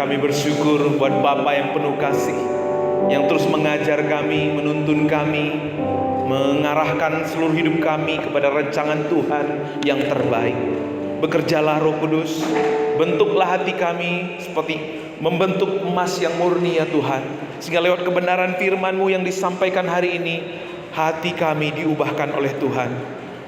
kami bersyukur buat Bapa yang penuh kasih, yang terus mengajar kami, menuntun kami, mengarahkan seluruh hidup kami kepada rancangan Tuhan yang terbaik. Bekerjalah Roh Kudus, bentuklah hati kami seperti membentuk emas yang murni ya Tuhan, sehingga lewat kebenaran firman-Mu yang disampaikan hari ini, hati kami diubahkan oleh Tuhan,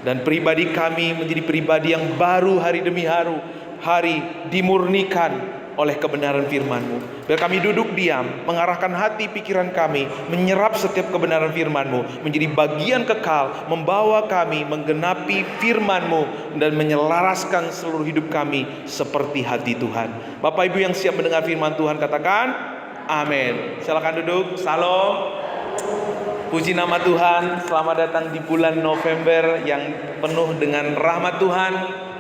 dan pribadi kami menjadi pribadi yang baru hari demi hari dimurnikan oleh kebenaran firman-Mu. Biar kami duduk diam, mengarahkan hati pikiran kami, menyerap setiap kebenaran firman-Mu menjadi bagian kekal, membawa kami menggenapi firman-Mu dan menyelaraskan seluruh hidup kami seperti hati Tuhan. Bapak Ibu yang siap mendengar firman Tuhan, katakan amin. Silakan duduk. Salam. Puji nama Tuhan. Selamat datang di bulan November yang penuh dengan rahmat Tuhan,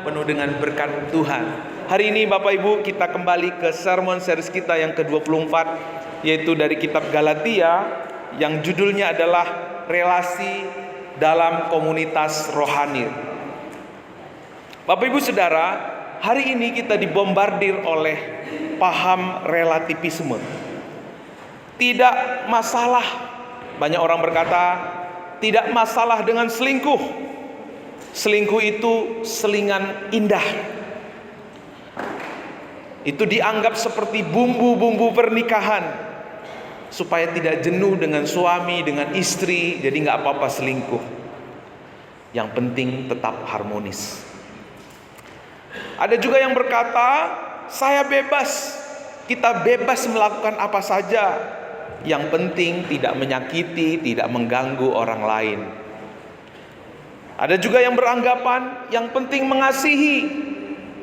penuh dengan berkat Tuhan. Hari ini Bapak Ibu, kita kembali ke sermon series kita yang ke-24, yaitu dari kitab Galatia, yang judulnya adalah relasi dalam komunitas rohani. Bapak Ibu Saudara, hari ini kita dibombardir oleh paham relativisme. Tidak masalah, banyak orang berkata, tidak masalah dengan selingkuh. Selingkuh itu selingan indah. Itu dianggap seperti bumbu-bumbu pernikahan, supaya tidak jenuh dengan suami, dengan istri. Jadi gak apa-apa selingkuh, yang penting tetap harmonis. Ada juga yang berkata, saya bebas, kita bebas melakukan apa saja, yang penting tidak menyakiti, tidak mengganggu orang lain. Ada juga yang beranggapan, yang penting mengasihi,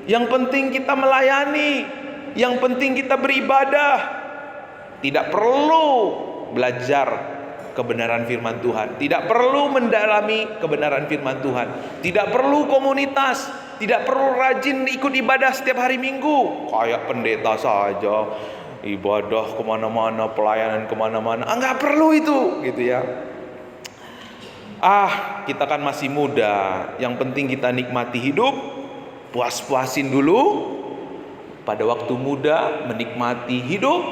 yang penting kita melayani, yang penting kita beribadah. Tidak perlu belajar kebenaran firman Tuhan, tidak perlu mendalami kebenaran firman Tuhan, tidak perlu komunitas, tidak perlu rajin ikut ibadah setiap hari Minggu. Kayak pendeta saja, ibadah kemana-mana, pelayanan kemana-mana. Nggak perlu itu, gitu ya. Kita kan masih muda, yang penting kita nikmati hidup, puas-puasin dulu pada waktu muda, menikmati hidup,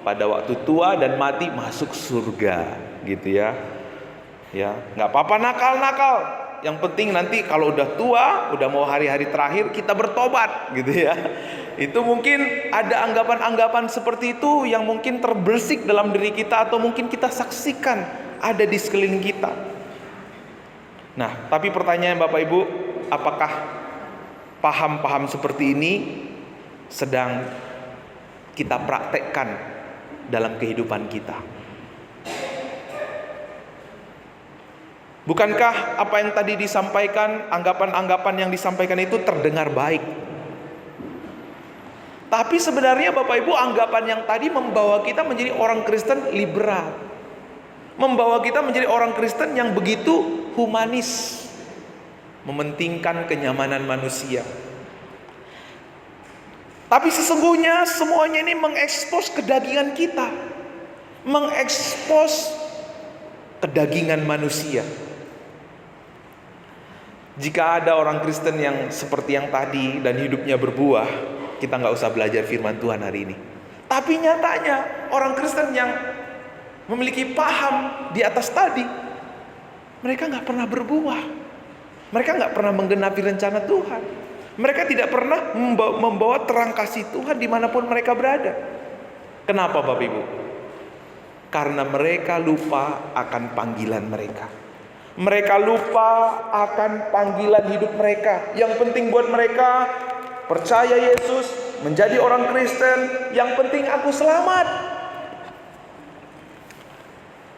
pada waktu tua dan mati masuk surga, gitu ya. Ya, nggak apa-apa nakal-nakal. Yang penting nanti kalau udah tua, udah mau hari-hari terakhir, kita bertobat, gitu ya. Itu mungkin ada anggapan-anggapan seperti itu yang mungkin terbersih dalam diri kita, atau mungkin kita saksikan ada di sekeliling kita. Nah, tapi pertanyaan Bapak Ibu, apakah paham-paham seperti ini sedang kita praktekkan dalam kehidupan kita? Bukankah apa yang tadi disampaikan, anggapan-anggapan yang disampaikan itu terdengar baik? Tapi sebenarnya Bapak Ibu, anggapan yang tadi membawa kita menjadi orang Kristen liberal, membawa kita menjadi orang Kristen yang begitu humanis, mementingkan kenyamanan manusia. Tapi sesungguhnya semuanya ini mengekspos kedagingan kita, mengekspos kedagingan manusia. Jika ada orang Kristen yang seperti yang tadi dan hidupnya berbuah, kita gak usah belajar firman Tuhan hari ini. Tapi nyatanya orang Kristen yang memiliki paham di atas tadi, mereka gak pernah berbuah. Mereka gak pernah menggenapi rencana Tuhan. Mereka tidak pernah membawa terang kasih Tuhan dimanapun mereka berada. Kenapa Bapak Ibu? Karena mereka lupa akan panggilan mereka. Mereka lupa akan panggilan hidup mereka. Yang penting buat mereka, percaya Yesus, menjadi orang Kristen. Yang penting aku selamat.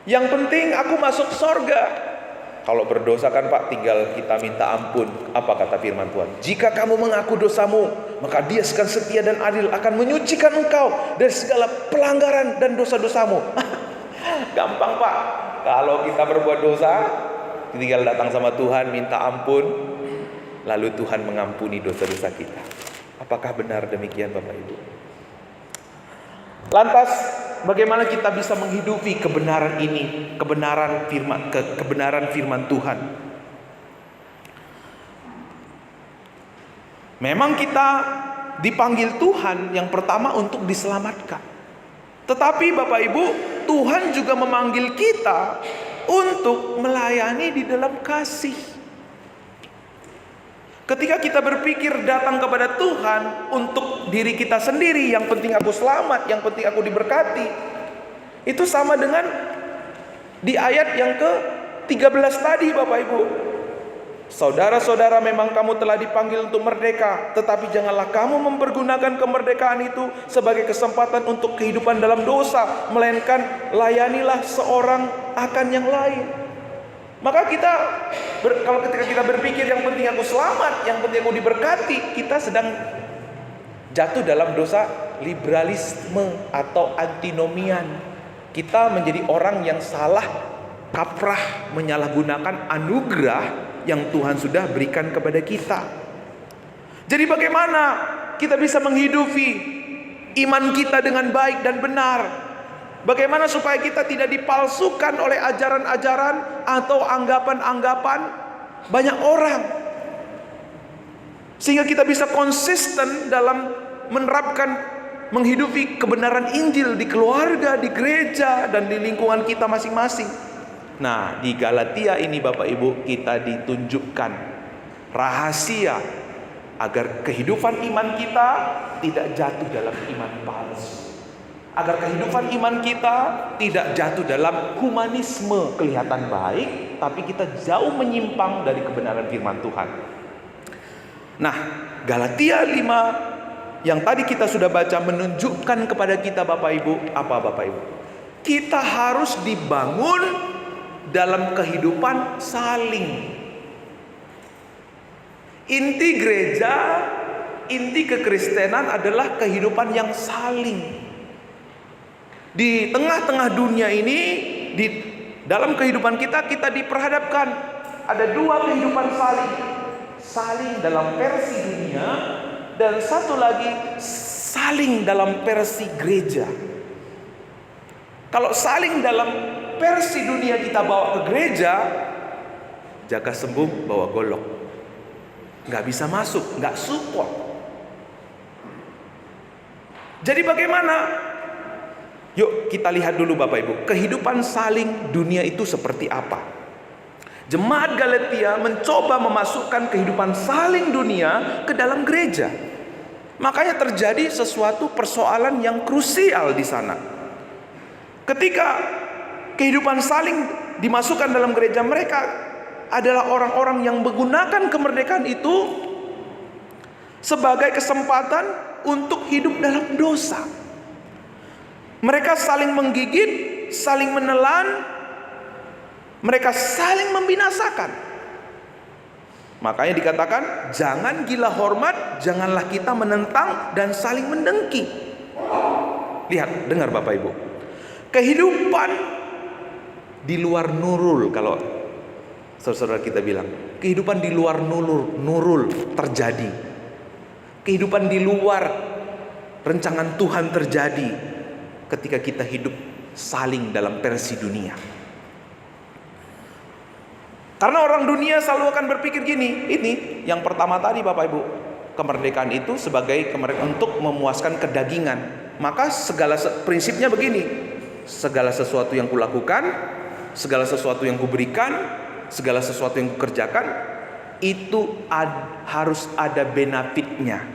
Yang penting aku masuk surga. Kalau berdosa kan Pak, tinggal kita minta ampun. Apa kata firman Tuhan? Jika kamu mengaku dosamu, maka Dia akan setia dan adil, akan menyucikan engkau dari segala pelanggaran dan dosa-dosamu. Gampang Pak. Kalau kita berbuat dosa, tinggal datang sama Tuhan, minta ampun, lalu Tuhan mengampuni dosa-dosa kita. Apakah benar demikian Bapak Ibu? Lantas bagaimana kita bisa menghidupi kebenaran ini, kebenaran firman Tuhan? Memang kita dipanggil Tuhan yang pertama untuk diselamatkan. Tetapi Bapak Ibu, Tuhan juga memanggil kita untuk melayani di dalam kasih. Ketika kita berpikir datang kepada Tuhan untuk diri kita sendiri, yang penting aku selamat, yang penting aku diberkati, itu sama dengan di ayat yang ke-13 tadi Bapak Ibu. Saudara-saudara, memang kamu telah dipanggil untuk merdeka, tetapi janganlah kamu mempergunakan kemerdekaan itu sebagai kesempatan untuk kehidupan dalam dosa, melainkan layanilah seorang akan yang lain. Maka kalau ketika kita berpikir yang penting aku selamat, yang penting aku diberkati, kita sedang jatuh dalam dosa liberalisme atau antinomian. Kita menjadi orang yang salah kaprah menyalahgunakan anugerah yang Tuhan sudah berikan kepada kita. Jadi bagaimana kita bisa menghidupi iman kita dengan baik dan benar? Bagaimana supaya kita tidak dipalsukan oleh ajaran-ajaran atau anggapan-anggapan banyak orang, sehingga kita bisa konsisten dalam menerapkan, menghidupi kebenaran Injil di keluarga, di gereja, dan di lingkungan kita masing-masing. Nah, di Galatia ini Bapak Ibu, kita ditunjukkan rahasia agar kehidupan iman kita tidak jatuh dalam iman palsu, agar kehidupan iman kita tidak jatuh dalam humanisme kelihatan baik, tapi kita jauh menyimpang dari kebenaran firman Tuhan. Nah, Galatia 5 yang tadi kita sudah baca menunjukkan kepada kita Bapak Ibu, apa Bapak Ibu? Kita harus dibangun dalam kehidupan saling. Inti gereja, inti kekristenan adalah kehidupan yang saling. Di tengah-tengah dunia ini, di dalam kehidupan kita diperhadapkan ada dua kehidupan saling. Saling dalam versi dunia, dan satu lagi saling dalam versi gereja. Kalau saling dalam versi dunia kita bawa ke gereja, jaga sembuh bawa golok, nggak bisa masuk, nggak support. Jadi bagaimana? Yuk kita lihat dulu Bapak Ibu, kehidupan saling dunia itu seperti apa. Jemaat Galatia mencoba memasukkan kehidupan saling dunia ke dalam gereja. Makanya terjadi sesuatu persoalan yang krusial di sana. Ketika kehidupan saling dimasukkan dalam gereja, mereka adalah orang-orang yang menggunakan kemerdekaan itu sebagai kesempatan untuk hidup dalam dosa. Mereka saling menggigit, saling menelan, mereka saling membinasakan. Makanya dikatakan, jangan gila hormat, janganlah kita menentang dan saling mendengki. Lihat, dengar Bapak Ibu. Kehidupan di luar nurul, kalau saudara-saudara kita bilang, kehidupan di luar nurul terjadi. Kehidupan di luar rencangan Tuhan terjadi ketika kita hidup saling dalam versi dunia. Karena orang dunia selalu akan berpikir gini, ini yang pertama tadi Bapak Ibu, kemerdekaan itu sebagai kemerdekaan untuk memuaskan kedagingan. Maka prinsipnya begini, segala sesuatu yang kulakukan, segala sesuatu yang kuberikan, segala sesuatu yang kukerjakan, itu harus ada benefitnya,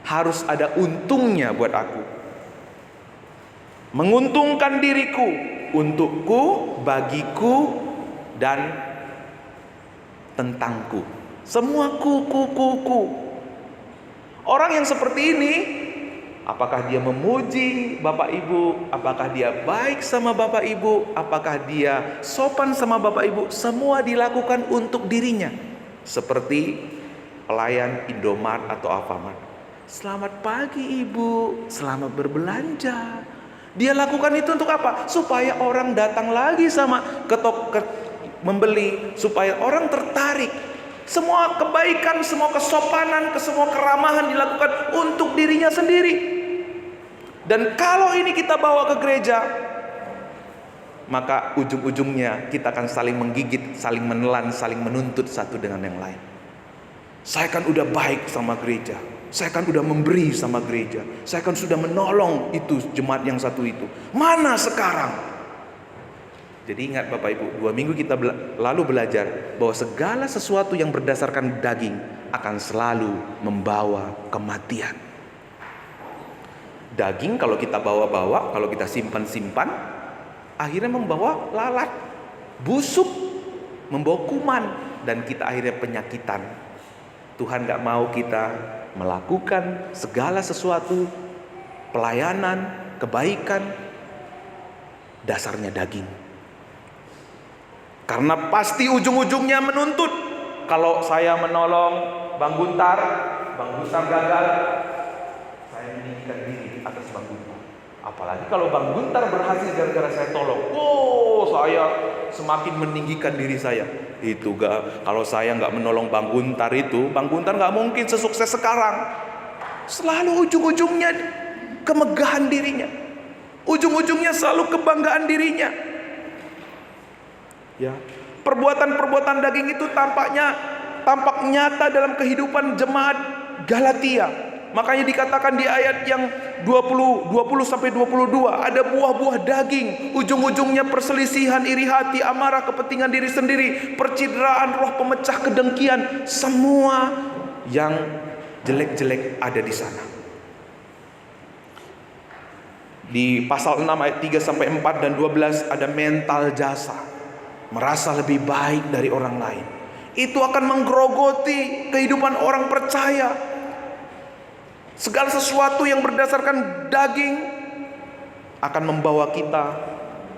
harus ada untungnya buat aku. Menguntungkan diriku, untukku, bagiku, dan tentangku. Semua ku. Orang yang seperti ini, apakah dia memuji Bapak Ibu, apakah dia baik sama Bapak Ibu, apakah dia sopan sama Bapak Ibu, semua dilakukan untuk dirinya. Seperti pelayan Indomaret atau Alfamart. Selamat pagi Ibu, selamat berbelanja. Dia lakukan itu untuk apa? Supaya orang datang lagi sama membeli, supaya orang tertarik. Semua kebaikan, semua kesopanan, semua keramahan dilakukan untuk dirinya sendiri. Dan kalau ini kita bawa ke gereja, maka ujung-ujungnya kita akan saling menggigit, saling menelan, saling menuntut satu dengan yang lain. Saya kan udah baik sama gereja, Saya kan udah memberi sama gereja. Saya kan sudah menolong itu jemaat yang satu itu. Mana sekarang? Jadi ingat Bapak Ibu, 2 minggu kita lalu belajar bahwa segala sesuatu yang berdasarkan daging akan selalu membawa kematian. Daging kalau kita bawa-bawa, kalau kita simpan-simpan, akhirnya membawa lalat, busuk, membawa kuman, dan kita akhirnya penyakitan. Tuhan gak mau kita melakukan segala sesuatu, pelayanan, kebaikan, dasarnya daging. Karena pasti ujung-ujungnya menuntut. Kalau saya menolong Bang Guntar gagal, saya meninggikan diri atas Bang Guntar. Apalagi kalau Bang Guntar berhasil gara-gara saya tolong. Saya semakin meninggikan diri saya. Itu kalau saya nggak menolong Bang Guntar itu, Bang Guntar nggak mungkin sesukses sekarang. Selalu ujung-ujungnya kemegahan dirinya, ujung-ujungnya selalu kebanggaan dirinya. Ya, perbuatan-perbuatan daging itu tampak nyata dalam kehidupan jemaat Galatia. Makanya dikatakan di ayat yang 20 sampai 22, ada buah-buah daging, ujung-ujungnya perselisihan, iri hati, amarah, kepentingan diri sendiri, percideraan, roh pemecah, kedengkian, semua yang jelek-jelek ada di sana. Di pasal 6 ayat 3 sampai 4 dan 12 ada mental jasa, merasa lebih baik dari orang lain. Itu akan menggerogoti kehidupan orang percaya. Segala sesuatu yang berdasarkan daging akan membawa kita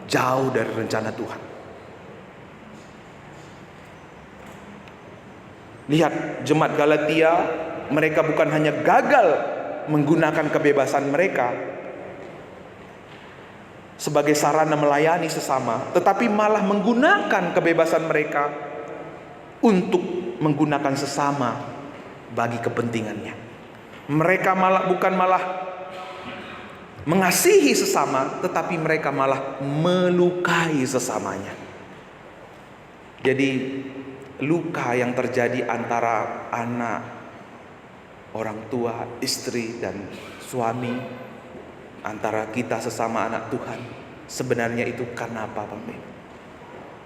jauh dari rencana Tuhan. Lihat jemaat Galatia, mereka bukan hanya gagal menggunakan kebebasan mereka sebagai sarana melayani sesama, tetapi malah menggunakan kebebasan mereka untuk menggunakan sesama bagi kepentingannya. Mereka bukan malah mengasihi sesama, tetapi mereka malah melukai sesamanya. Jadi luka yang terjadi antara anak, orang tua, istri dan suami, antara kita sesama anak Tuhan, sebenarnya itu karena apa, Bapak?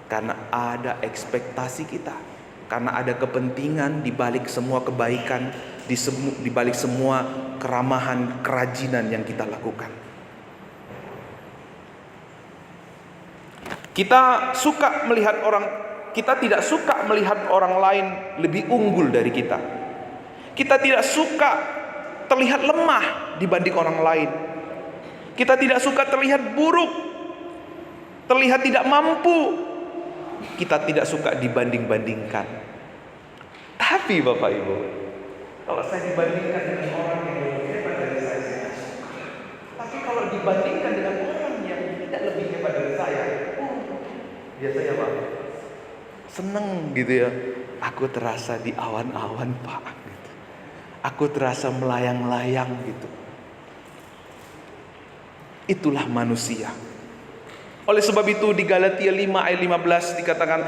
Karena ada ekspektasi kita, karena ada kepentingan di balik semua kebaikan, di balik semua keramahan, kerajinan yang kita lakukan. Kita tidak suka melihat orang lain lebih unggul dari kita. Kita tidak suka terlihat lemah dibanding orang lain. Kita tidak suka terlihat buruk, terlihat tidak mampu. Kita tidak suka dibanding-bandingkan. Tapi Bapak Ibu, kalau saya dibandingkan dengan orang yang lebih hebat dari saya suka. Tapi kalau dibandingkan dengan orang yang tidak lebih hebat dari saya, biasanya Pak, seneng gitu ya. Aku terasa di awan-awan Pak gitu. Aku terasa melayang-layang gitu. Itulah manusia. Oleh sebab itu di Galatia 5 ayat 15 dikatakan,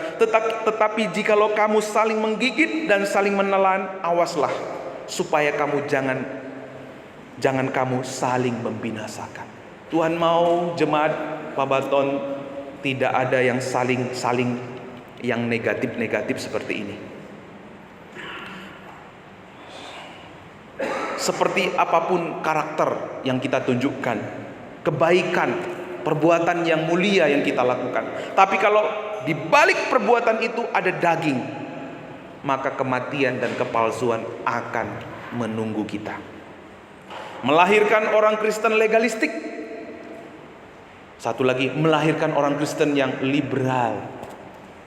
tetapi jikalau kamu saling menggigit dan saling menelan, awaslah supaya kamu jangan kamu saling membinasakan. Tuhan mau jemaat Pabaton tidak ada yang saling yang negatif seperti ini. Seperti apapun karakter yang kita tunjukkan, kebaikan, perbuatan yang mulia yang kita lakukan, tapi kalau di balik perbuatan itu ada daging, maka kematian dan kepalsuan akan menunggu kita. Melahirkan orang Kristen legalistik. Satu lagi, melahirkan orang Kristen yang liberal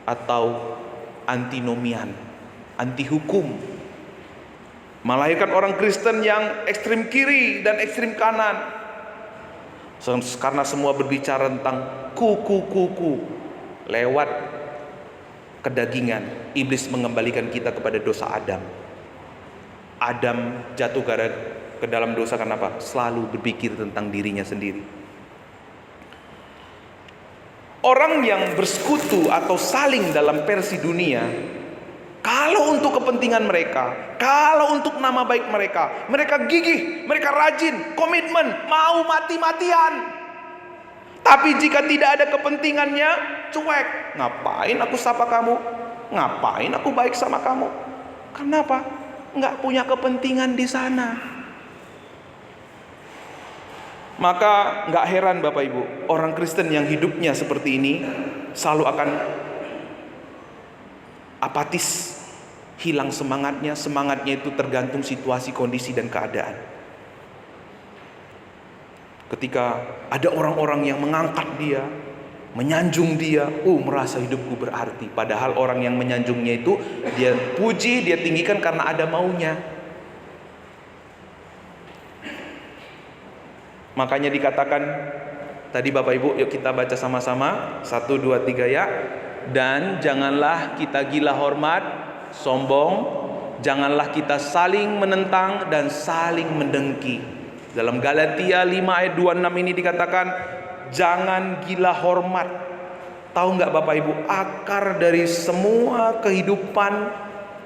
atau antinomian, anti hukum. Melahirkan orang Kristen yang ekstrem kiri dan ekstrem kanan. Karena semua berbicara tentang kuku lewat kedagingan, iblis mengembalikan kita kepada dosa Adam. Adam jatuh ke dalam dosa karena apa? Selalu berpikir tentang dirinya sendiri. Orang yang bersekutu atau saling dalam versi dunia, Kalau untuk kepentingan mereka, kalau untuk nama baik mereka, mereka gigih, mereka rajin, komitmen, mau mati-matian. Tapi jika tidak ada kepentingannya, cuek. Ngapain aku sapa kamu? Ngapain aku baik sama kamu? Kenapa? Nggak punya kepentingan di sana. Maka nggak heran Bapak Ibu, orang Kristen yang hidupnya seperti ini selalu akan apatis, hilang semangatnya. Semangatnya itu tergantung situasi, kondisi, dan keadaan. Ketika ada orang-orang yang mengangkat dia, menyanjung dia, merasa hidupku berarti. Padahal orang yang menyanjungnya itu dia puji, dia tinggikan karena ada maunya. Makanya dikatakan tadi Bapak Ibu, yuk kita baca sama-sama. 1, 2, 3 ya. Dan janganlah kita gila hormat, sombong. Janganlah kita saling menentang dan saling mendengki. Dalam Galatia 5 ayat 26 ini dikatakan, jangan gila hormat. Tahu nggak Bapak Ibu, akar dari semua kehidupan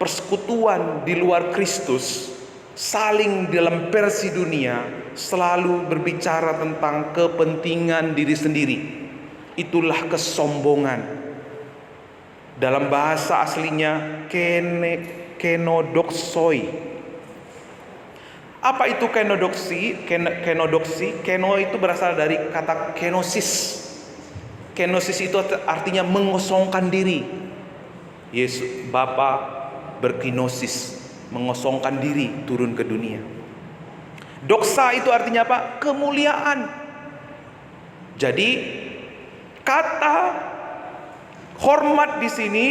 persekutuan di luar Kristus, saling dalam versi dunia, selalu berbicara tentang kepentingan diri sendiri. Itulah kesombongan. Dalam bahasa aslinya kenodoksoi. Apa itu kenodoksi? Keno itu berasal dari kata kenosis. Kenosis itu artinya mengosongkan diri. Yesus Bapa berkinosis, mengosongkan diri turun ke dunia. Doksa itu artinya apa? Kemuliaan. Jadi kata hormat di sini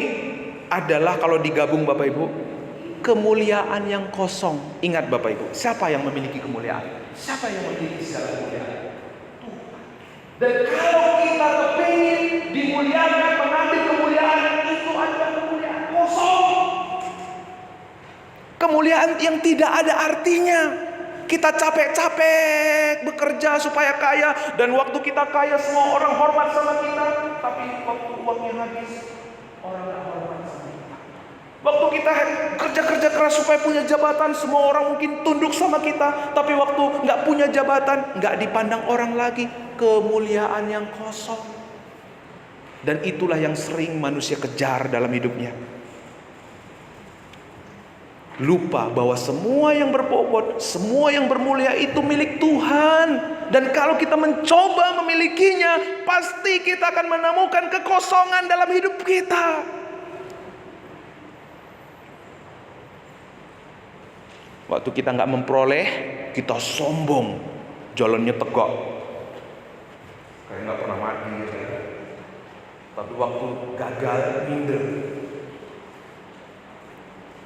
adalah kalau digabung Bapak Ibu, kemuliaan yang kosong. Ingat Bapak Ibu, siapa yang memiliki kemuliaan? Siapa yang memiliki segala kemuliaan? Tuhan. Dan kalau kita kepingin dimuliakan, mengambil kemuliaan, itu adalah kemuliaan kosong. Kemuliaan yang tidak ada artinya. Kita capek-capek bekerja supaya kaya, dan waktu kita kaya semua orang hormat sama kita, tapi waktu uangnya habis orang gak hormat sama kita. Waktu kita kerja keras supaya punya jabatan, semua orang mungkin tunduk sama kita, tapi waktu gak punya jabatan, gak dipandang orang lagi. Kemuliaan yang kosong. Dan itulah yang sering manusia kejar dalam hidupnya. Lupa bahwa semua yang berbobot, semua yang bermulia itu milik Tuhan. Dan kalau kita mencoba memilikinya, pasti kita akan menemukan kekosongan dalam hidup kita. Waktu kita nggak memperoleh, kita sombong, jalannya tegak, kayak nggak pernah mati. Tapi waktu gagal,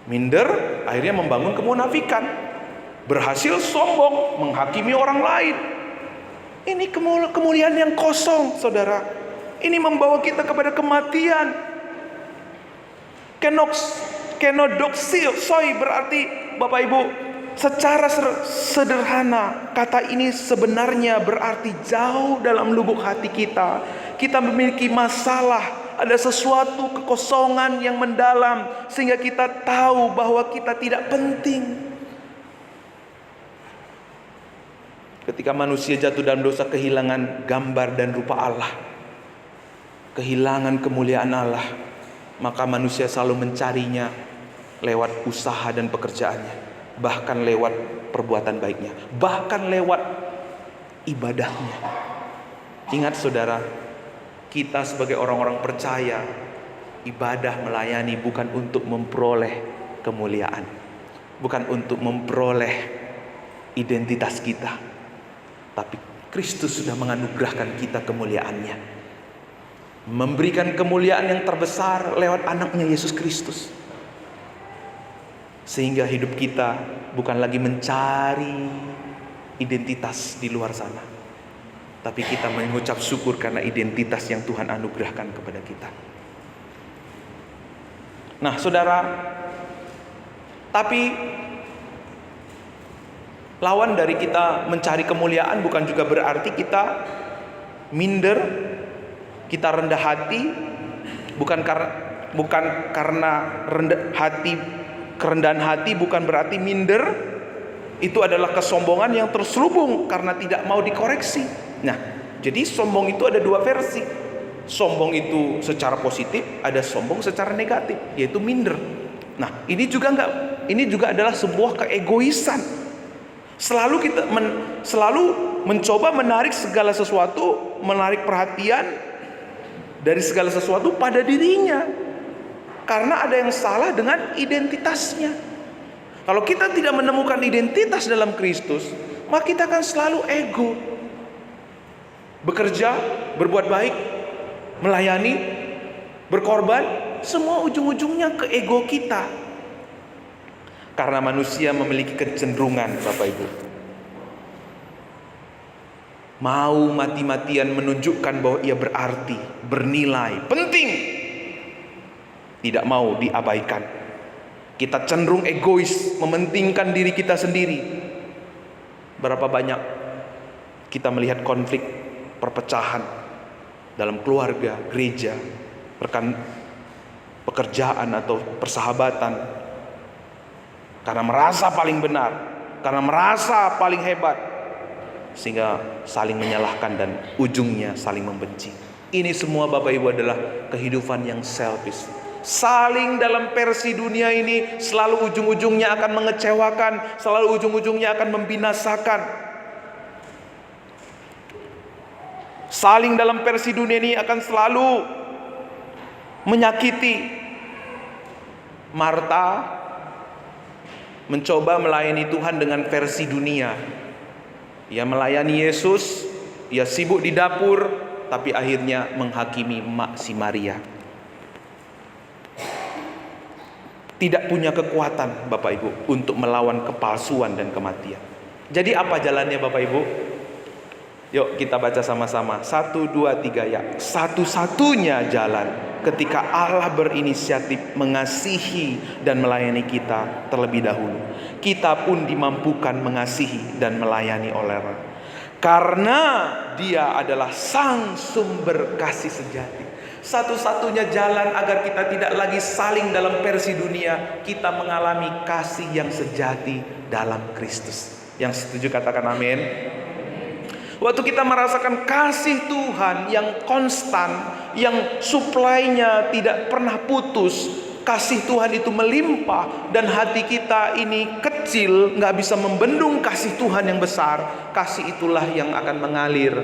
minder, akhirnya membangun kemunafikan. Berhasil sombong, menghakimi orang lain. Ini kemuliaan yang kosong, saudara. Ini membawa kita kepada kematian. Kenodoksoi berarti, Bapak Ibu, secara sederhana, kata ini sebenarnya berarti jauh dalam lubuk hati kita. Kita memiliki masalah. Ada sesuatu kekosongan yang mendalam, sehingga kita tahu bahwa kita tidak penting. Ketika manusia jatuh dalam dosa, kehilangan gambar dan rupa Allah, kehilangan kemuliaan Allah, maka manusia selalu mencarinya lewat usaha dan pekerjaannya, bahkan lewat perbuatan baiknya, bahkan lewat ibadahnya. Ingat saudara, kita sebagai orang-orang percaya, ibadah melayani bukan untuk memperoleh kemuliaan, bukan untuk memperoleh identitas kita, tapi Kristus sudah menganugerahkan kita kemuliaannya, memberikan kemuliaan yang terbesar lewat anaknya Yesus Kristus. Sehingga hidup kita bukan lagi mencari identitas di luar sana, tapi kita mengucap syukur karena identitas yang Tuhan anugerahkan kepada kita. Nah saudara, tapi lawan dari kita mencari kemuliaan bukan juga berarti kita minder, kita rendah hati. Bukan karena Bukan karena kerendahan hati bukan berarti minder. Itu adalah kesombongan yang terselubung karena tidak mau dikoreksi. Nah, jadi sombong itu ada dua versi. Sombong itu secara positif, ada sombong secara negatif, yaitu minder. Nah, ini juga adalah sebuah keegoisan. Selalu mencoba menarik segala sesuatu, menarik perhatian dari segala sesuatu pada dirinya. Karena ada yang salah dengan identitasnya. Kalau kita tidak menemukan identitas dalam Kristus, maka kita akan selalu ego. Bekerja, berbuat baik, melayani, berkorban, semua ujung-ujungnya ke ego kita. Karena manusia memiliki kecenderungan, Bapak Ibu, mau mati-matian menunjukkan bahwa ia berarti, bernilai, penting, tidak mau diabaikan. Kita cenderung egois, mementingkan diri kita sendiri. Berapa banyak kita melihat konflik, perpecahan dalam keluarga, gereja, rekan pekerjaan atau persahabatan, karena merasa paling benar, karena merasa paling hebat, sehingga saling menyalahkan dan ujungnya saling membenci. Ini semua Bapak Ibu adalah kehidupan yang selfish. Saling dalam versi dunia ini selalu ujung-ujungnya akan mengecewakan, selalu ujung-ujungnya akan membinasakan. Saling dalam versi dunia ini akan selalu menyakiti. Marta mencoba melayani Tuhan dengan versi dunia. Ia melayani Yesus, ia sibuk di dapur, tapi akhirnya menghakimi emak si Maria. Tidak punya kekuatan Bapak Ibu untuk melawan kepalsuan dan kematian. Jadi apa jalannya Bapak Ibu? Yuk kita baca sama-sama. 1, 2, 3 ya. Satu-satunya jalan ketika Allah berinisiatif mengasihi dan melayani kita terlebih dahulu, kita pun dimampukan mengasihi dan melayani oleh Allah. Karena Dia adalah sang sumber kasih sejati. Satu-satunya jalan agar kita tidak lagi saling dalam versi dunia, kita mengalami kasih yang sejati dalam Kristus. Yang setuju katakan amin. Waktu kita merasakan kasih Tuhan yang konstan, yang suplainya tidak pernah putus, kasih Tuhan itu melimpah, dan hati kita ini kecil, gak bisa membendung kasih Tuhan yang besar. Kasih itulah yang akan mengalir,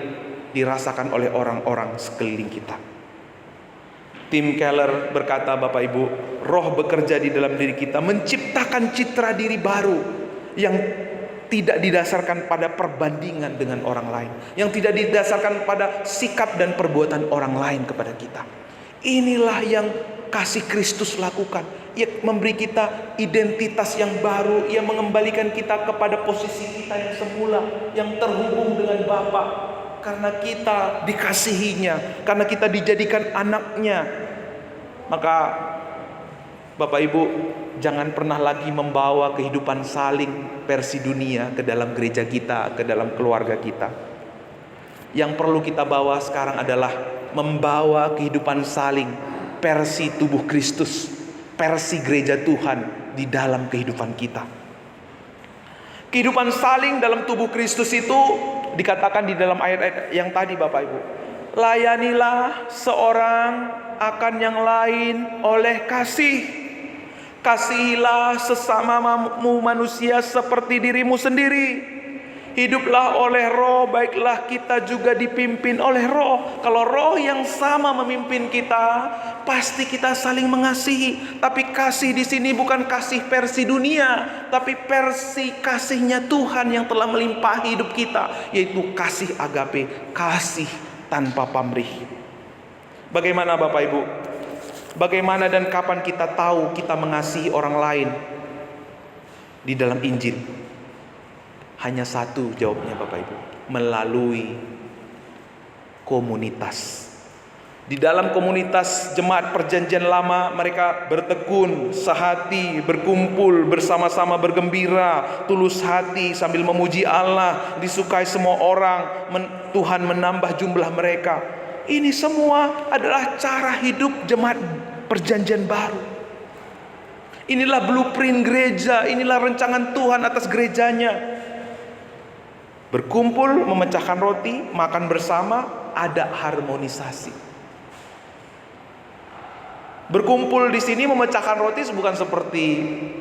dirasakan oleh orang-orang sekeliling kita. Tim Keller berkata, Bapak Ibu, Roh bekerja di dalam diri kita, menciptakan citra diri baru yang tidak didasarkan pada perbandingan dengan orang lain, yang tidak didasarkan pada sikap dan perbuatan orang lain kepada kita. Inilah yang kasih Kristus lakukan. Ia memberi kita identitas yang baru, Ia mengembalikan kita kepada posisi kita yang semula, yang terhubung dengan Bapa. Karena kita dikasihinya, karena kita dijadikan anaknya. Maka Bapak Ibu, jangan pernah lagi membawa kehidupan saling versi dunia ke dalam gereja kita, ke dalam keluarga kita. Yang perlu kita bawa sekarang adalah membawa kehidupan saling versi tubuh Kristus, versi gereja Tuhan di dalam kehidupan kita. Kehidupan saling dalam tubuh Kristus itu dikatakan di dalam ayat-ayat yang tadi Bapak Ibu. Layanilah seorang akan yang lain oleh kasih. Kasihilah sesamamu manusia seperti dirimu sendiri. Hiduplah oleh Roh, baiklah kita juga dipimpin oleh Roh. Kalau Roh yang sama memimpin kita, pasti kita saling mengasihi. Tapi kasih di sini bukan kasih versi dunia, tapi versi kasihnya Tuhan yang telah melimpahi hidup kita, yaitu kasih agape, kasih tanpa pamrih. Bagaimana Bapak Ibu? Bagaimana dan kapan kita tahu kita mengasihi orang lain di dalam Injil? Hanya satu jawabnya Bapak Ibu, melalui komunitas. Di dalam komunitas jemaat perjanjian lama, mereka bertekun, sehati, berkumpul, bersama-sama bergembira, tulus hati sambil memuji Allah, disukai semua orang, Tuhan menambah jumlah mereka. Ini semua adalah cara hidup jemaat perjanjian baru. Inilah blueprint gereja, inilah rancangan Tuhan atas gerejanya. Berkumpul, memecahkan roti, makan bersama, ada harmonisasi. Berkumpul di sini memecahkan roti bukan seperti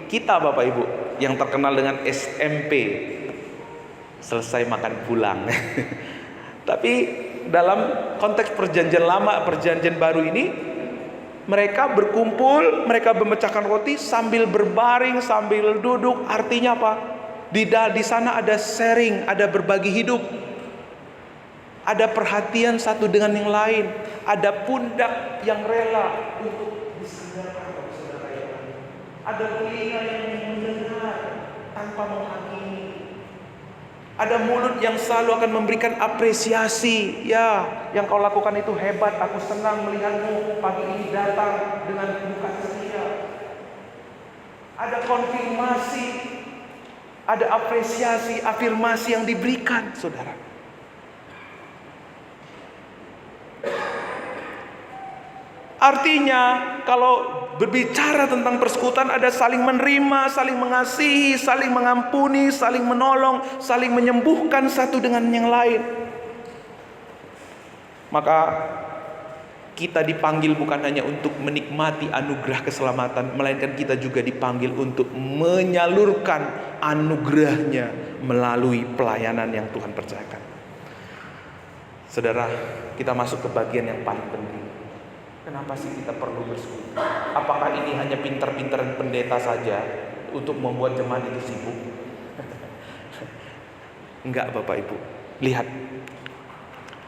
kita Bapak Ibu yang terkenal dengan SMP, selesai makan pulang. Tapi dalam konteks perjanjian lama, perjanjian baru ini, mereka berkumpul, mereka memecahkan roti sambil berbaring, sambil duduk. Artinya apa? Di sana ada sharing, ada berbagi hidup, ada perhatian satu dengan yang lain, ada pundak yang rela untuk disandarkan kepada saudara yang lain, ada telinga yang mendengar tanpa menghakimi, ada mulut yang selalu akan memberikan apresiasi. Ya, yang kau lakukan itu hebat, aku senang melihatmu pagi ini datang dengan buka ceria. Ada konfirmasi, ada apresiasi, afirmasi yang diberikan, saudara. Artinya, kalau berbicara tentang persekutuan, ada saling menerima, saling mengasihi, saling mengampuni, saling menolong, saling menyembuhkan satu dengan yang lain. Maka kita dipanggil bukan hanya untuk menikmati anugerah keselamatan, melainkan kita juga dipanggil untuk menyalurkan anugerahnya melalui pelayanan yang Tuhan percayakan. Saudara, kita masuk ke bagian yang paling penting. Kenapa sih kita perlu bersekutu? Apakah ini hanya pintar-pintaran pendeta saja untuk membuat jemaat itu sibuk? Enggak Bapak Ibu. Lihat,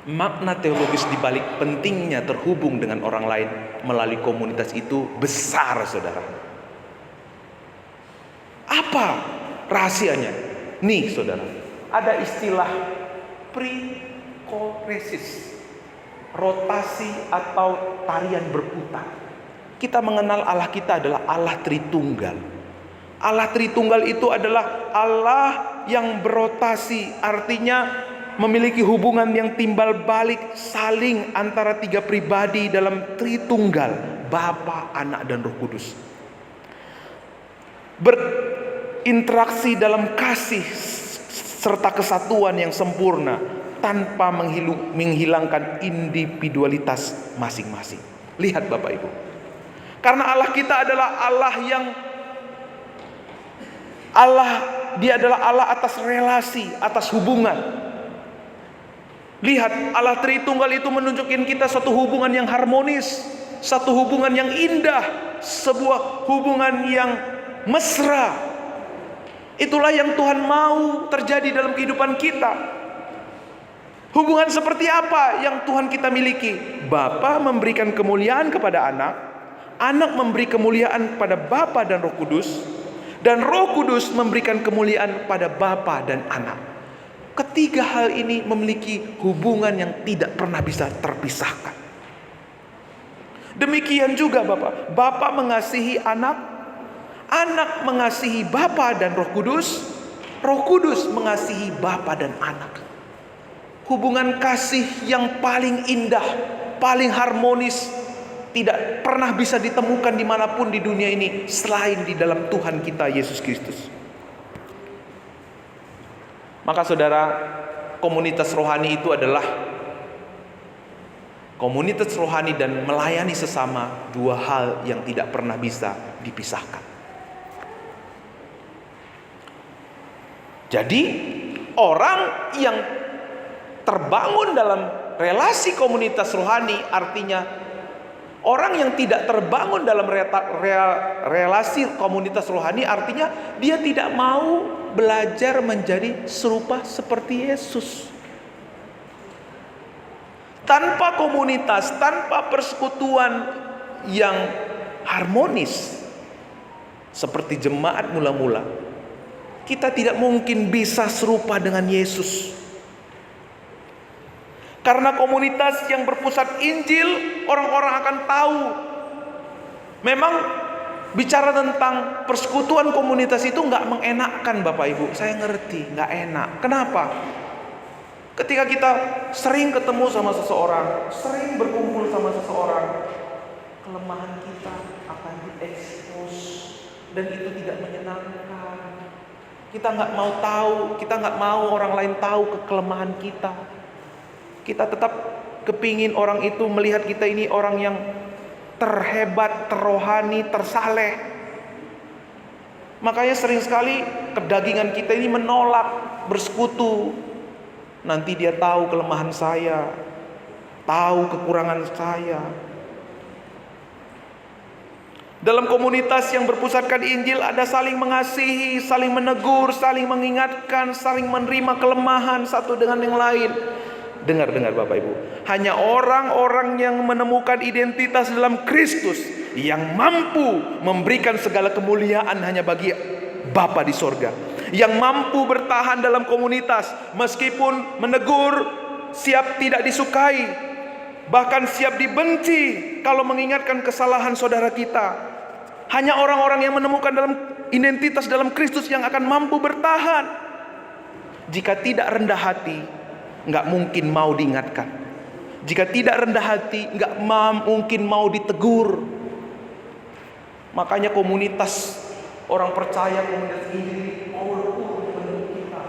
makna teologis di balik pentingnya terhubung dengan orang lain melalui komunitas itu besar, saudara. Apa rahasianya? Nih saudara, ada istilah prekoresis, rotasi atau tarian berputar. Kita mengenal Allah kita adalah Allah Tritunggal. Allah Tritunggal itu adalah Allah yang berotasi, artinya memiliki hubungan yang timbal balik saling antara tiga pribadi dalam Tritunggal, Bapa, Anak, dan Roh Kudus. Berinteraksi dalam kasih serta kesatuan yang sempurna tanpa menghilangkan individualitas masing-masing. Lihat Bapak Ibu, karena Allah kita adalah Dia adalah Allah atas relasi, atas hubungan. Lihat, Allah Tritunggal itu menunjukkan kita satu hubungan yang harmonis, satu hubungan yang indah, sebuah hubungan yang mesra. Itulah yang Tuhan mau terjadi dalam kehidupan kita. Hubungan seperti apa yang Tuhan kita miliki? Bapa memberikan kemuliaan kepada anak, anak memberi kemuliaan kepada Bapa dan Roh Kudus, dan Roh Kudus memberikan kemuliaan pada Bapa dan anak. Ketiga hal ini memiliki hubungan yang tidak pernah bisa terpisahkan. Demikian juga Bapa. Bapa mengasihi anak, anak mengasihi Bapa dan Roh Kudus, Roh Kudus mengasihi Bapa dan anak. Hubungan kasih yang paling indah, paling harmonis, tidak pernah bisa ditemukan dimanapun di dunia ini selain di dalam Tuhan kita Yesus Kristus. Maka saudara, komunitas rohani itu adalah komunitas rohani dan melayani sesama, dua hal yang tidak pernah bisa dipisahkan. Jadi orang yang terbangun dalam relasi komunitas rohani, artinya orang yang tidak terbangun dalam relasi komunitas rohani, artinya dia tidak mau belajar menjadi serupa seperti Yesus. Tanpa komunitas, tanpa persekutuan yang harmonis seperti jemaat mula-mula, kita tidak mungkin bisa serupa dengan Yesus. Karena komunitas yang berpusat Injil, orang-orang akan tahu. Memang bicara tentang persekutuan komunitas itu nggak mengenakkan Bapak Ibu. Saya ngerti, nggak enak. Kenapa? Ketika kita sering ketemu sama seseorang, sering berkumpul sama seseorang, kelemahan kita akan diekspos, dan itu tidak menyenangkan. Kita nggak mau tahu, kita nggak mau orang lain tahu kelemahan kita. Kita tetap kepingin orang itu melihat kita ini orang yang terhebat, terrohani, tersaleh. Makanya sering sekali kedagingan kita ini menolak bersekutu. Nanti dia tahu kelemahan saya, tahu kekurangan saya. Dalam komunitas yang berpusatkan Injil ada saling mengasihi, saling menegur, saling mengingatkan, saling menerima kelemahan satu dengan yang lain. Dengar Bapak Ibu, hanya orang-orang yang menemukan identitas dalam Kristus yang mampu memberikan segala kemuliaan hanya bagi Bapa di sorga. Yang mampu bertahan dalam komunitas meskipun menegur, siap tidak disukai, bahkan siap dibenci kalau mengingatkan kesalahan saudara kita. Hanya orang-orang yang menemukan dalam identitas dalam Kristus yang akan mampu bertahan. Jika tidak rendah hati, nggak mungkin mau diingatkan. Jika tidak rendah hati, nggak mungkin mau ditegur. Makanya komunitas orang percaya, komunitas ini mau menegur kita,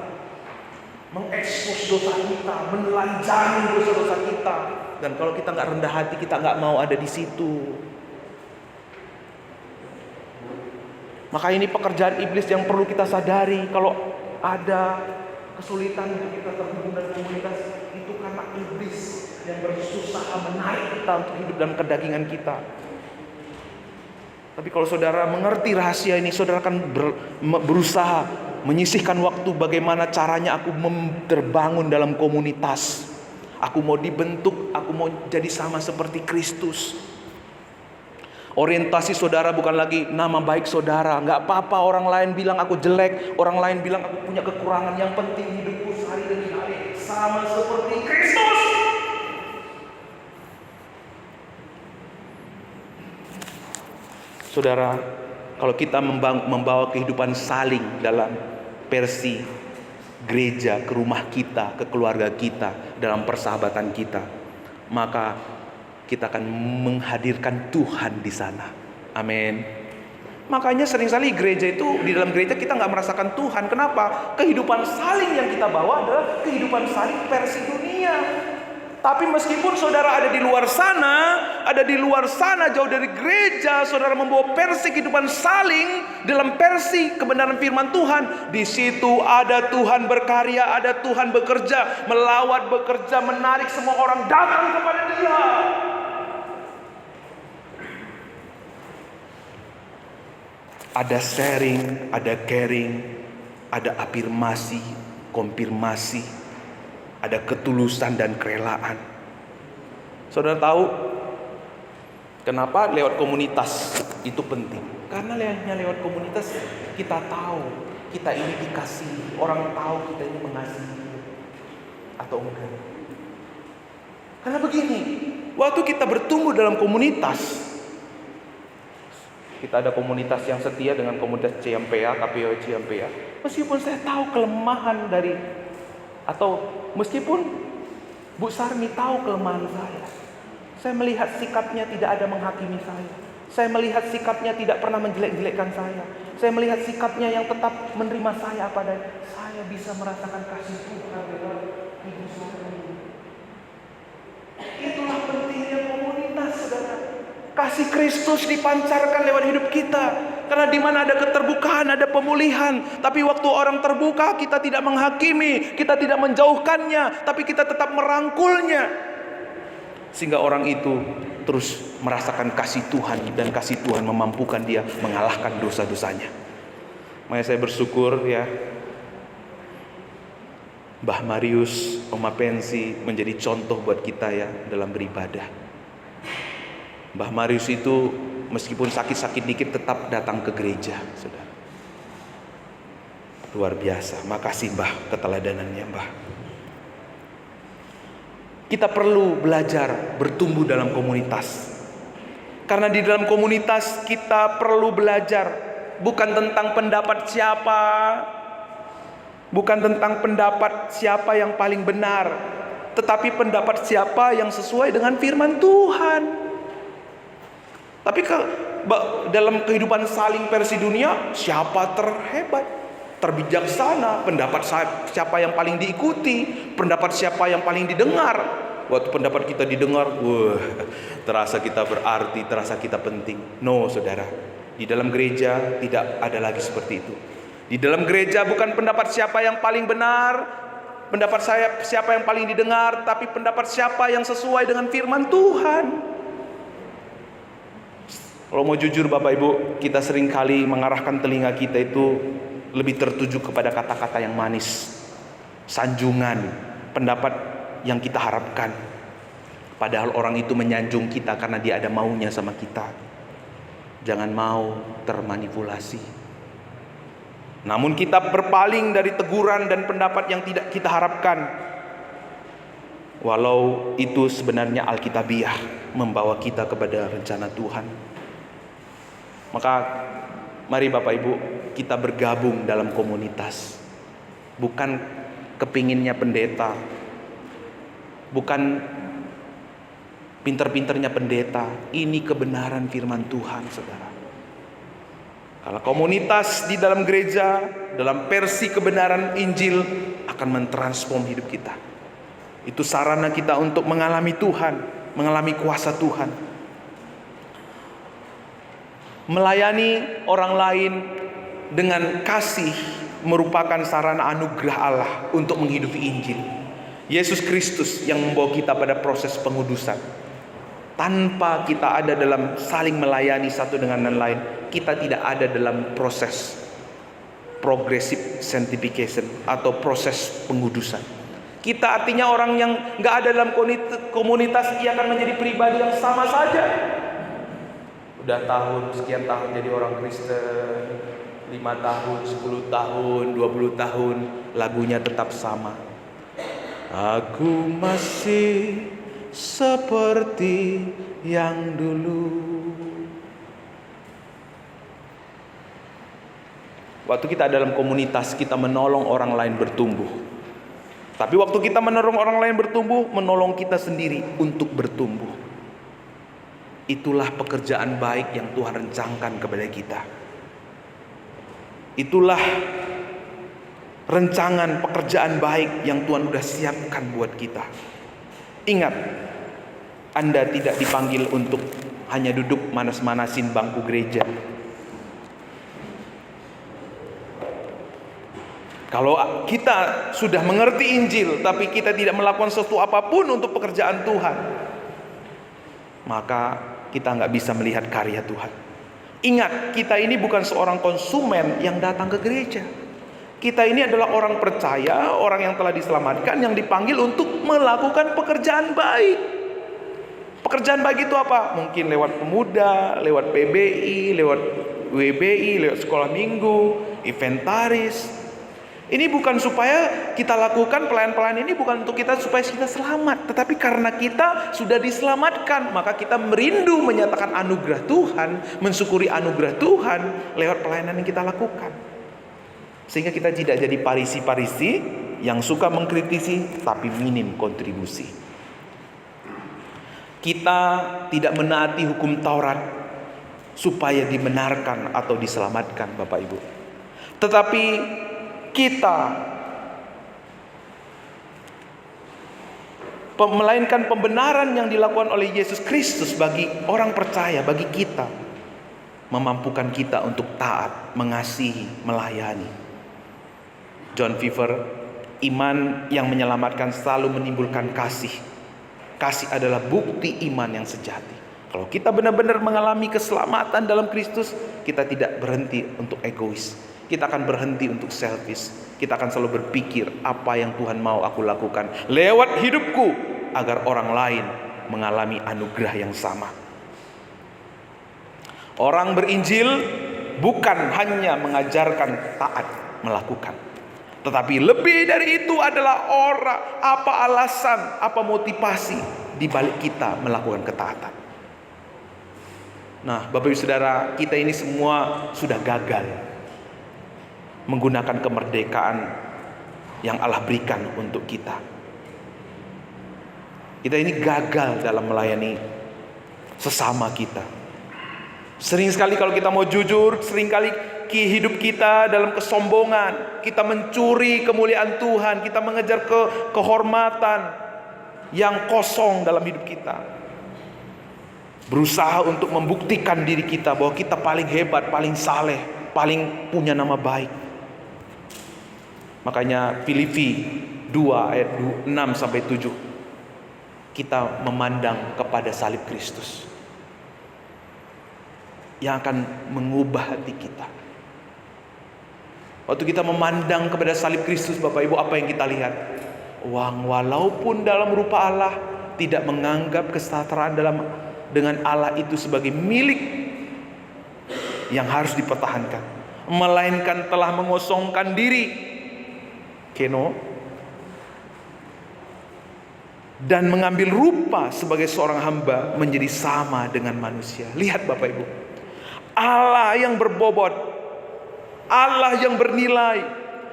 mengekspos dosa kita, menelanjangi dosa-dosa kita. Dan kalau kita nggak rendah hati, kita nggak mau ada di situ. Maka ini pekerjaan iblis yang perlu kita sadari. Kalau ada kesulitan untuk kita terhubung dengan komunitas, itu karena iblis yang berusaha menarik kita untuk hidup dalam kedagingan kita. Tapi kalau saudara mengerti rahasia ini, saudara akan berusaha menyisihkan waktu bagaimana caranya aku terbangun dalam komunitas. Aku mau dibentuk, aku mau jadi sama seperti Kristus. Orientasi saudara bukan lagi nama baik saudara. Gak apa-apa orang lain bilang aku jelek, orang lain bilang aku punya kekurangan. Yang penting hidupku sehari demi hari sama seperti Kristus. Saudara, kalau kita membawa kehidupan saling dalam versi gereja ke rumah kita, ke keluarga kita, dalam persahabatan kita, maka kita akan menghadirkan Tuhan di sana. Amin. Makanya seringkali gereja itu, di dalam gereja kita nggak merasakan Tuhan. Kenapa? Kehidupan saling yang kita bawa adalah kehidupan saling versi dunia. Tapi meskipun saudara ada di luar sana jauh dari gereja, saudara membawa versi kehidupan saling dalam versi kebenaran firman Tuhan. Di situ ada Tuhan berkarya, ada Tuhan bekerja, melawat, bekerja, menarik semua orang datang kepada Dia. Ada sharing, ada caring, ada afirmasi, konfirmasi, ada ketulusan dan kerelaan. Saudara tahu kenapa lewat komunitas itu penting? Karena lewat komunitas kita tahu kita ini dikasihi, orang tahu kita ini mengasihi atau enggak. Karena begini, waktu kita bertumbuh dalam komunitas, kita ada komunitas yang setia dengan komunitas CMPA, KPO CMPA. Meskipun saya tahu kelemahan dari, atau meskipun Bu Sarmi tahu kelemahan saya melihat sikapnya tidak ada menghakimi saya melihat sikapnya tidak pernah menjelek-jelekkan saya melihat sikapnya yang tetap menerima saya apa adanya. Saya bisa merasakan kasih Tuhan dalam hidup saya. Itulah pentingnya komunitas, saudara. Kasih Kristus dipancarkan lewat hidup kita. Karena di mana ada keterbukaan, ada pemulihan. Tapi waktu orang terbuka, kita tidak menghakimi, kita tidak menjauhkannya, tapi kita tetap merangkulnya. Sehingga orang itu terus merasakan kasih Tuhan, dan kasih Tuhan memampukan dia mengalahkan dosa-dosanya. Makanya saya bersyukur ya, Mbah Marius, Oma Pensi menjadi contoh buat kita ya dalam beribadah. Mbah Marius itu meskipun sakit-sakit dikit tetap datang ke gereja, saudara. Luar biasa. Makasih Mbah, keteladanannya Mbah. Kita perlu belajar bertumbuh dalam komunitas. Karena di dalam komunitas kita perlu belajar bukan tentang pendapat siapa, bukan tentang pendapat siapa yang paling benar, tetapi pendapat siapa yang sesuai dengan firman Tuhan. Tapi dalam kehidupan saling versi dunia, siapa terhebat, terbijaksana, pendapat siapa yang paling diikuti, pendapat siapa yang paling didengar. Waktu pendapat kita didengar, terasa kita berarti, terasa kita penting. No, saudara, di dalam gereja tidak ada lagi seperti itu. Di dalam gereja bukan pendapat siapa yang paling benar, pendapat siapa yang paling didengar, tapi pendapat siapa yang sesuai dengan firman Tuhan. Kalau mau jujur Bapak Ibu, kita seringkali mengarahkan telinga kita itu lebih tertuju kepada kata-kata yang manis, sanjungan, pendapat yang kita harapkan. Padahal orang itu menyanjung kita karena dia ada maunya sama kita. Jangan mau termanipulasi. Namun kita berpaling dari teguran dan pendapat yang tidak kita harapkan. Walau itu sebenarnya alkitabiah, membawa kita kepada rencana Tuhan. Maka mari Bapak Ibu, kita bergabung dalam komunitas. Bukan kepinginnya pendeta, bukan pinter-pinternya pendeta. Ini kebenaran firman Tuhan, saudara. Kalau komunitas di dalam gereja, dalam versi kebenaran Injil, akan mentransform hidup kita. Itu sarana kita untuk mengalami Tuhan, mengalami kuasa Tuhan. Melayani orang lain dengan kasih merupakan sarana anugerah Allah untuk menghidupi Injil. Yesus Kristus yang membawa kita pada proses pengudusan. Tanpa kita ada dalam saling melayani satu dengan yang lain, kita tidak ada dalam proses progressive sanctification atau proses pengudusan. Kita artinya orang yang gak ada dalam komunitas, ia akan menjadi pribadi yang sama saja. Udah sekian tahun jadi orang Kristen, 5 tahun, 10 tahun, 20 tahun, lagunya tetap sama. Aku masih seperti yang dulu. Waktu kita dalam komunitas, kita menolong orang lain bertumbuh. Tapi waktu kita menolong orang lain bertumbuh, menolong kita sendiri untuk bertumbuh. Itulah pekerjaan baik yang Tuhan rencangkan kepada kita. Itulah rencangan pekerjaan baik yang Tuhan sudah siapkan buat kita. Ingat, Anda tidak dipanggil untuk hanya duduk manas-manasin bangku gereja. Kalau kita sudah mengerti Injil, tapi kita tidak melakukan sesuatu apapun untuk pekerjaan Tuhan, maka kita nggak bisa melihat karya Tuhan. Ingat, kita ini bukan seorang konsumen yang datang ke gereja. Kita ini adalah orang percaya, orang yang telah diselamatkan, yang dipanggil untuk melakukan pekerjaan baik. Pekerjaan baik itu apa? Mungkin lewat pemuda, lewat PBI, lewat WBI, lewat sekolah minggu, inventaris. Ini bukan supaya kita lakukan pelayan-pelayan ini bukan untuk kita supaya kita selamat, tetapi karena kita sudah diselamatkan, maka kita merindu menyatakan anugerah Tuhan, mensyukuri anugerah Tuhan lewat pelayanan yang kita lakukan. Sehingga kita tidak jadi parisi-parisi yang suka mengkritisi tapi minim kontribusi. Kita tidak menaati hukum Taurat supaya dibenarkan atau diselamatkan, Bapak Ibu. Tetapi kita melainkan pembenaran yang dilakukan oleh Yesus Kristus bagi orang percaya, bagi kita, memampukan kita untuk taat, mengasihi, melayani. John Piper, iman yang menyelamatkan selalu menimbulkan kasih. Kasih adalah bukti iman yang sejati. Kalau kita benar-benar mengalami keselamatan dalam Kristus, kita tidak berhenti untuk egois. Kita akan berhenti untuk selfish. Kita akan selalu berpikir apa yang Tuhan mau aku lakukan lewat hidupku agar orang lain mengalami anugerah yang sama. Orang berinjil bukan hanya mengajarkan taat melakukan, tetapi lebih dari itu adalah apa alasan, apa motivasi di balik kita melakukan ketaatan. Nah, Bapak Ibu Saudara, kita ini semua sudah gagal menggunakan kemerdekaan yang Allah berikan untuk kita. Kita ini gagal dalam melayani sesama kita. Sering sekali kalau kita mau jujur, sering kali hidup kita dalam kesombongan. Kita mencuri kemuliaan Tuhan, kita mengejar kehormatan yang kosong dalam hidup kita. Berusaha untuk membuktikan diri kita bahwa kita paling hebat, paling saleh, paling punya nama baik. Makanya Filipi 2 ayat 6-7, kita memandang kepada salib Kristus yang akan mengubah hati kita. Waktu kita memandang kepada salib Kristus, Bapak Ibu, apa yang kita lihat? Walaupun dalam rupa Allah, tidak menganggap kesetaraan dengan Allah itu sebagai milik yang harus dipertahankan, melainkan telah mengosongkan diri, keno, dan mengambil rupa sebagai seorang hamba, menjadi sama dengan manusia. Lihat Bapak Ibu, Allah yang berbobot, Allah yang bernilai,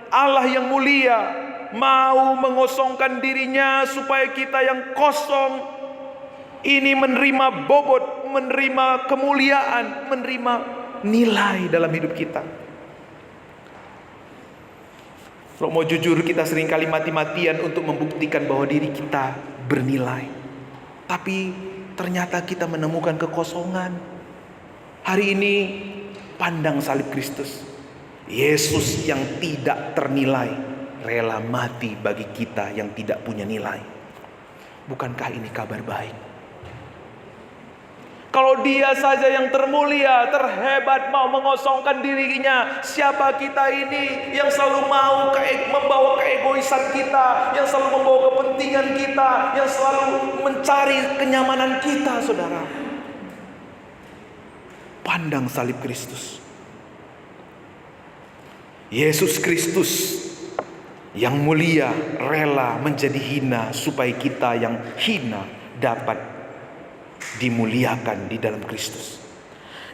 Allah yang mulia, mau mengosongkan dirinya supaya kita yang kosong ini menerima bobot, menerima kemuliaan, menerima nilai dalam hidup kita. Kalau mau jujur, kita seringkali mati-matian untuk membuktikan bahwa diri kita bernilai. Tapi ternyata kita menemukan kekosongan. Hari ini pandang salib Kristus. Yesus yang tidak ternilai rela mati bagi kita yang tidak punya nilai. Bukankah ini kabar baik? Kalau Dia saja yang termulia, terhebat, mau mengosongkan dirinya, siapa kita ini yang selalu mau membawa keegoisan kita, yang selalu membawa kepentingan kita, yang selalu mencari kenyamanan kita, saudara? Pandang salib Kristus. Yesus Kristus yang mulia rela menjadi hina supaya kita yang hina dapat dimuliakan di dalam Kristus.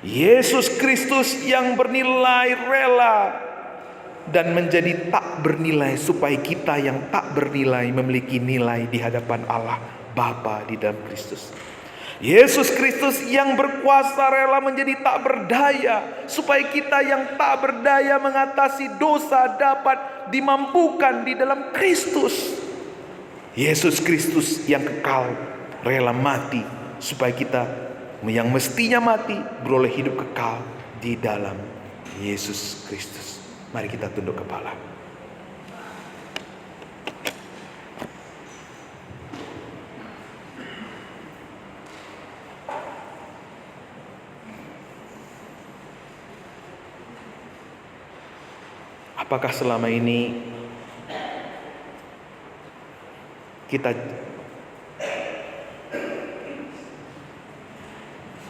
Yesus Kristus yang bernilai rela dan menjadi tak bernilai supaya kita yang tak bernilai memiliki nilai di hadapan Allah Bapa di dalam Kristus. Yesus Kristus yang berkuasa rela menjadi tak berdaya supaya kita yang tak berdaya mengatasi dosa dapat dimampukan di dalam Kristus. Yesus Kristus yang kekal rela mati supaya kita yang mestinya mati beroleh hidup kekal di dalam Yesus Kristus. Mari kita tunduk kepala. Apakah selama ini kita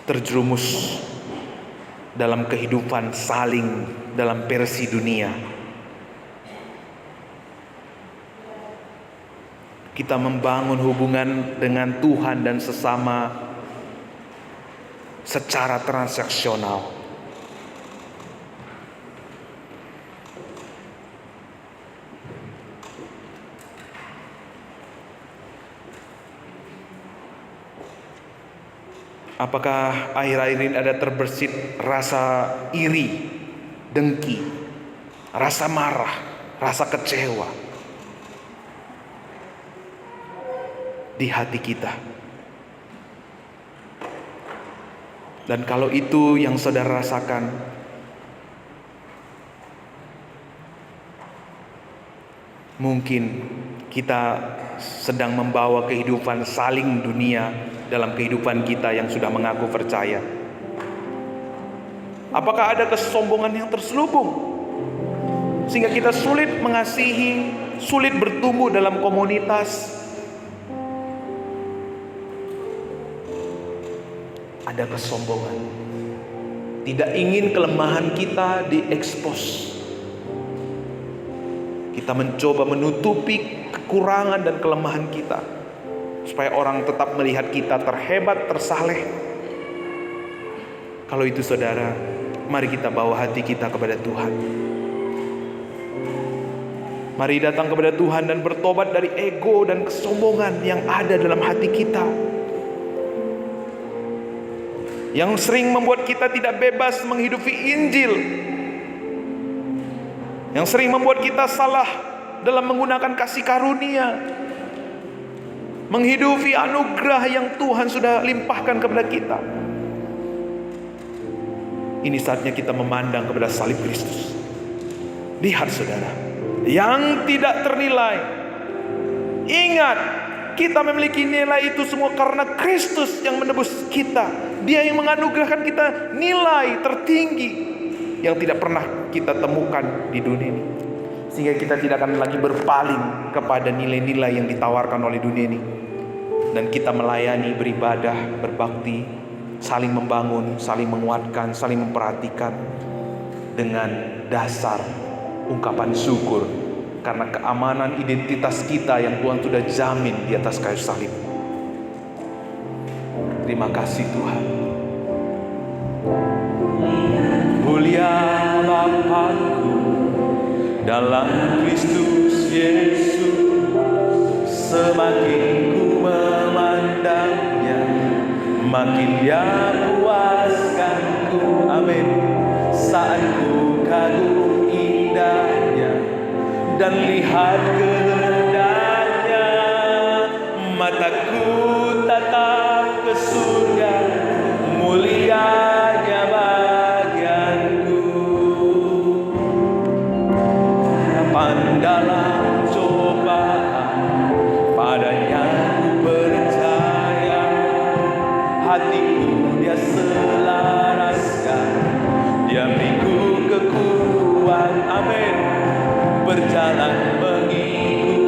terjerumus dalam kehidupan saling dalam versi dunia? Kita membangun hubungan dengan Tuhan dan sesama secara transaksional. Apakah akhir-akhir ini ada terbersit rasa iri, dengki, rasa marah, rasa kecewa di hati kita? Dan kalau itu yang saudara rasakan, mungkin kita sedang membawa kehidupan saling dunia dalam kehidupan kita yang sudah mengaku percaya. Apakah ada kesombongan yang terselubung sehingga kita sulit mengasihi, sulit bertumbuh dalam komunitas? Ada kesombongan, tidak ingin kelemahan kita diekspos. Kita mencoba menutupi kekurangan dan kelemahan kita supaya orang tetap melihat kita terhebat, tersaleh. Kalau itu saudara, mari kita bawa hati kita kepada Tuhan. Mari datang kepada Tuhan dan bertobat dari ego dan kesombongan yang ada dalam hati kita. yang sering membuat kita tidak bebas menghidupi Injil, yang sering membuat kita salah dalam menggunakan kasih karunia, menghidupi anugerah yang Tuhan sudah limpahkan kepada kita. Ini saatnya kita memandang kepada salib Kristus. Lihat saudara, yang tidak ternilai. Ingat, kita memiliki nilai itu semua karena Kristus yang menebus kita. Dia yang menganugerahkan kita nilai tertinggi yang tidak pernah kita temukan di dunia ini. Sehingga kita tidak akan lagi berpaling kepada nilai-nilai yang ditawarkan oleh dunia ini. Dan kita melayani, beribadah, berbakti, saling membangun, saling menguatkan, saling memperhatikan dengan dasar ungkapan syukur karena keamanan identitas kita yang Tuhan sudah jamin di atas kayu salib. Terima kasih Tuhan. Mulia Bapakku dalam Kristus Yesus, semakin ku memandangnya, makin Dia puaskanku. Amin. Saat ku kagum indahnya dan lihat kehendaknya, mataku tatap ke surga, mulianya bagianku. Harapan dalam cobaan, padanya ku percaya, hatiku Dia selaraskan, Dia beriku kekuatan. Amin. Berjalan mengikuti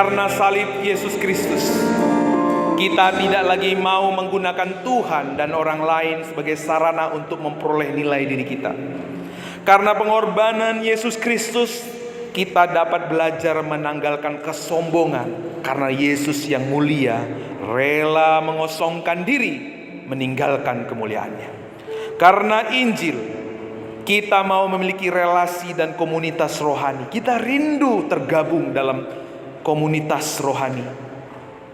karena salib Yesus Kristus, kita tidak lagi mau menggunakan Tuhan dan orang lain sebagai sarana untuk memperoleh nilai diri kita. Karena pengorbanan Yesus Kristus, kita dapat belajar menanggalkan kesombongan. Karena Yesus yang mulia rela mengosongkan diri, meninggalkan kemuliaannya. Karena Injil, kita mau memiliki relasi dan komunitas rohani. Kita rindu tergabung dalam komunitas rohani.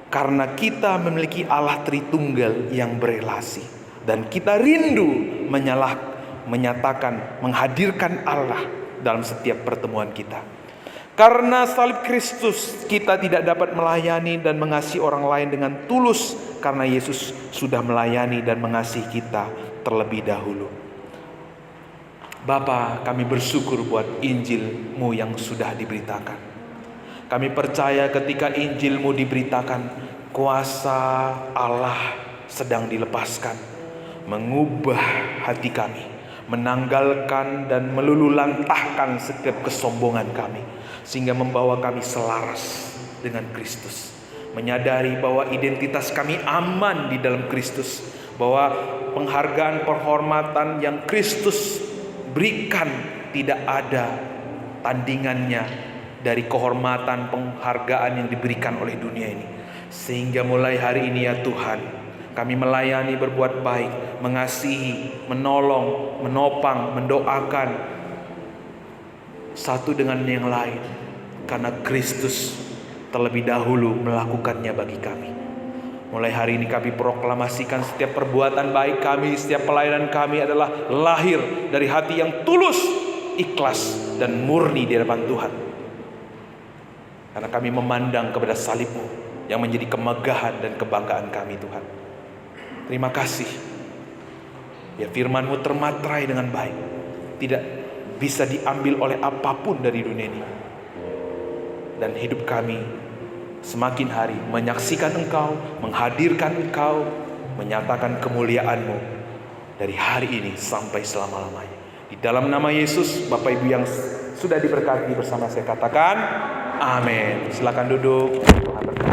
Karena kita memiliki Allah Tritunggal yang berelasi. Dan kita rindu menyatakan, menghadirkan Allah dalam setiap pertemuan kita. Karena salib Kristus, kita tidak dapat melayani dan mengasihi orang lain dengan tulus. Karena Yesus sudah melayani dan mengasihi kita terlebih dahulu. Bapa, kami bersyukur buat Injil-Mu yang sudah diberitakan. Kami percaya ketika Injil-Mu diberitakan, kuasa Allah sedang dilepaskan, mengubah hati kami, menanggalkan dan melululantahkan setiap kesombongan kami, sehingga membawa kami selaras dengan Kristus. Menyadari bahwa identitas kami aman di dalam Kristus, bahwa penghargaan penghormatan yang Kristus berikan tidak ada tandingannya dari kehormatan penghargaan yang diberikan oleh dunia ini. Sehingga mulai hari ini ya Tuhan, kami melayani, berbuat baik, mengasihi, menolong, menopang, mendoakan satu dengan yang lain, karena Kristus terlebih dahulu melakukannya bagi kami. Mulai hari ini kami proklamasikan setiap perbuatan baik kami, setiap pelayanan kami adalah lahir dari hati yang tulus, ikhlas, dan murni di hadapan Tuhan. Karena kami memandang kepada salib-Mu yang menjadi kemegahan dan kebanggaan kami, Tuhan. Terima kasih. Biar firman-Mu termatrai dengan baik, tidak bisa diambil oleh apapun dari dunia ini. Dan hidup kami semakin hari menyaksikan Engkau, menghadirkan Engkau, menyatakan kemuliaan-Mu dari hari ini sampai selama-lamanya. Di dalam nama Yesus, Bapak Ibu yang sudah diberkati bersama saya katakan, amin. Silakan duduk. Tuhan berkati.